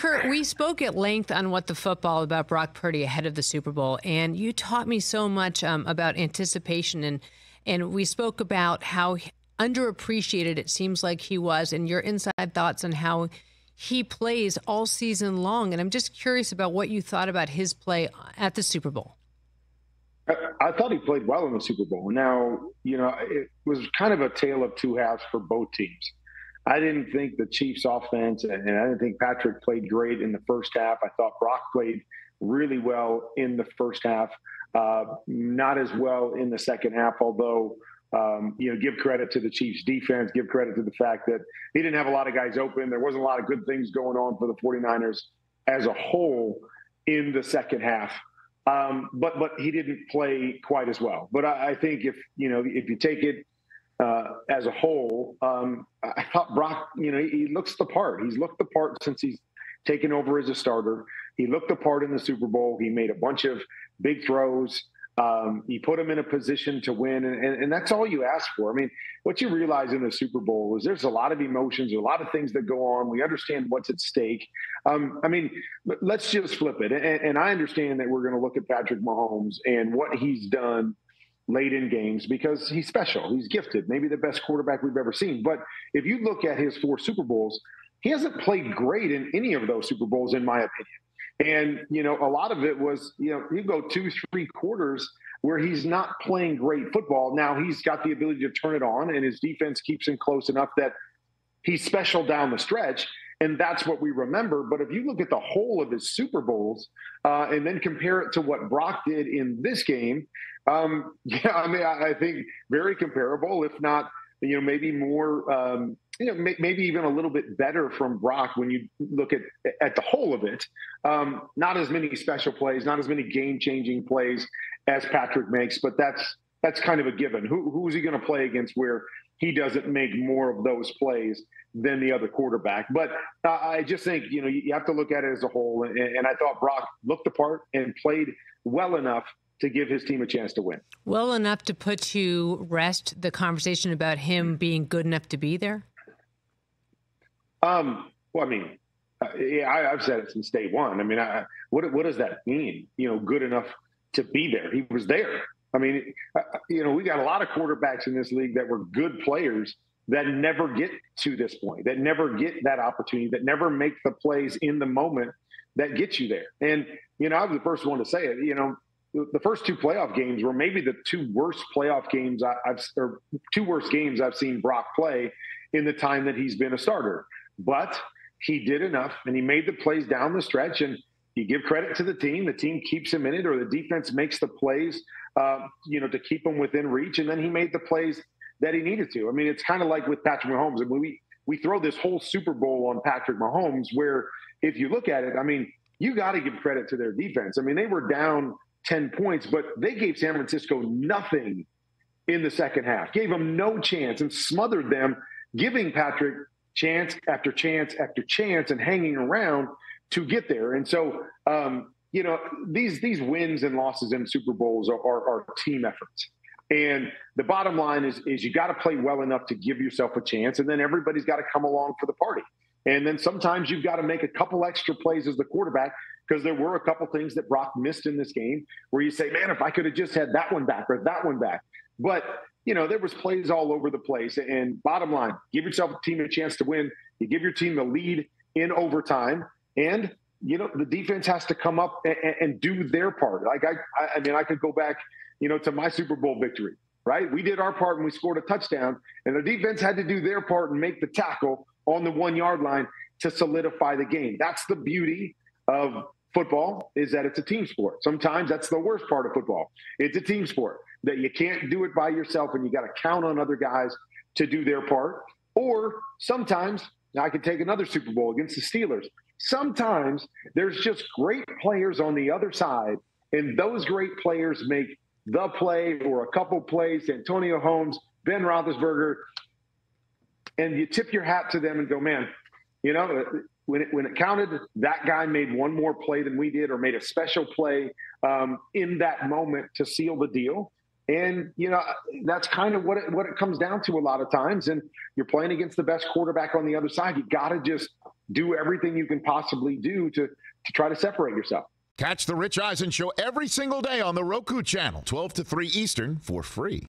Kurt, we spoke at length on What the Football about Brock Purdy ahead of the Super Bowl, and you taught me so much about anticipation, and we spoke about how underappreciated it seems like he was, and your inside thoughts on how he plays all season long. And I'm just curious about what you thought about his play at the Super Bowl. I thought he played well in the Super Bowl. Now, it was kind of a tale of two halves for both teams. I didn't think the Chiefs offense, and I didn't think Patrick played great in the first half. I thought Brock played really well in the first half, not as well in the second half, although, give credit to the Chiefs defense, give credit to the fact that he didn't have a lot of guys open. There wasn't a lot of good things going on for the 49ers as a whole in the second half. But he didn't play quite as well. But I think if you take it as a whole, I thought Brock, he looks the part. He's looked the part since he's taken over as a starter. He looked the part in the Super Bowl. He made a bunch of big throws. He put him in a position to win, and that's all you ask for. I mean, what you realize in the Super Bowl is there's a lot of emotions, a lot of things that go on. We understand what's at stake. Let's just flip it. And I understand that we're going to look at Patrick Mahomes and what he's done late in games because he's special. He's gifted, maybe the best quarterback we've ever seen. But if you look at his 4 Super Bowls, he hasn't played great in any of those Super Bowls, in my opinion. And, a lot of it was, you go 2-3 quarters where he's not playing great football. Now he's got the ability to turn it on, and his defense keeps him close enough that he's special down the stretch. And that's what we remember. But if you look at the whole of his Super Bowls and then compare it to what Brock did in this game, I think very comparable, if not, maybe more, maybe even a little bit better from Brock when you look at the whole of it. Not as many special plays, not as many game-changing plays as Patrick makes, but that's kind of a given. Who's he going to play against where he doesn't make more of those plays than the other quarterback? But I just think, you have to look at it as a whole. And I thought Brock looked the part and played well enough to give his team a chance to win. Well enough to put to rest the conversation about him being good enough to be there? I've said it since day one. What does that mean? Good enough to be there. He was there. We got a lot of quarterbacks in this league that were good players that never get to this point, that never get that opportunity, that never make the plays in the moment that get you there. And, I was the first one to say it, the first 2 playoff games were maybe the 2 worst playoff games or 2 worst games I've seen Brock play in the time that he's been a starter. But he did enough, and he made the plays down the stretch, and you give credit to the team. The team keeps him in it, or the defense makes the plays, to keep him within reach, and then he made the plays that he needed to. It's kind of like with Patrick Mahomes. We throw this whole Super Bowl on Patrick Mahomes, where if you look at it, you got to give credit to their defense. They were down 10 points, but they gave San Francisco nothing in the second half, gave them no chance and smothered them, giving Patrick chance after chance after chance and hanging around to get there. And so, these wins and losses in Super Bowls are team efforts. And the bottom line is you got to play well enough to give yourself a chance, and then everybody's got to come along for the party. And then sometimes you've got to make a couple extra plays as the quarterback, because there were a couple things that Brock missed in this game where you say, man, if I could have just had that one back or that one back. But, there was plays all over the place. And bottom line, give yourself a team a chance to win. You give your team the lead in overtime. And, the defense has to come up and do their part. Like, I could go back, to my Super Bowl victory, right? We did our part and we scored a touchdown. And the defense had to do their part and make the tackle on the 1-yard line to solidify the game. That's the beauty of football, is that it's a team sport. Sometimes that's the worst part of football. It's a team sport that you can't do it by yourself, and you got to count on other guys to do their part. Or sometimes, now I could take another Super Bowl against the Steelers. Sometimes there's just great players on the other side, and those great players make the play or a couple plays, Antonio Holmes, Ben Roethlisberger, and you tip your hat to them and go, man, when it counted, that guy made one more play than we did, or made a special play in that moment to seal the deal. And, that's kind of what it comes down to a lot of times. And you're playing against the best quarterback on the other side. You got to just do everything you can possibly do to try to separate yourself. Catch the Rich Eisen Show every single day on the Roku channel, 12 to 3 Eastern, for free.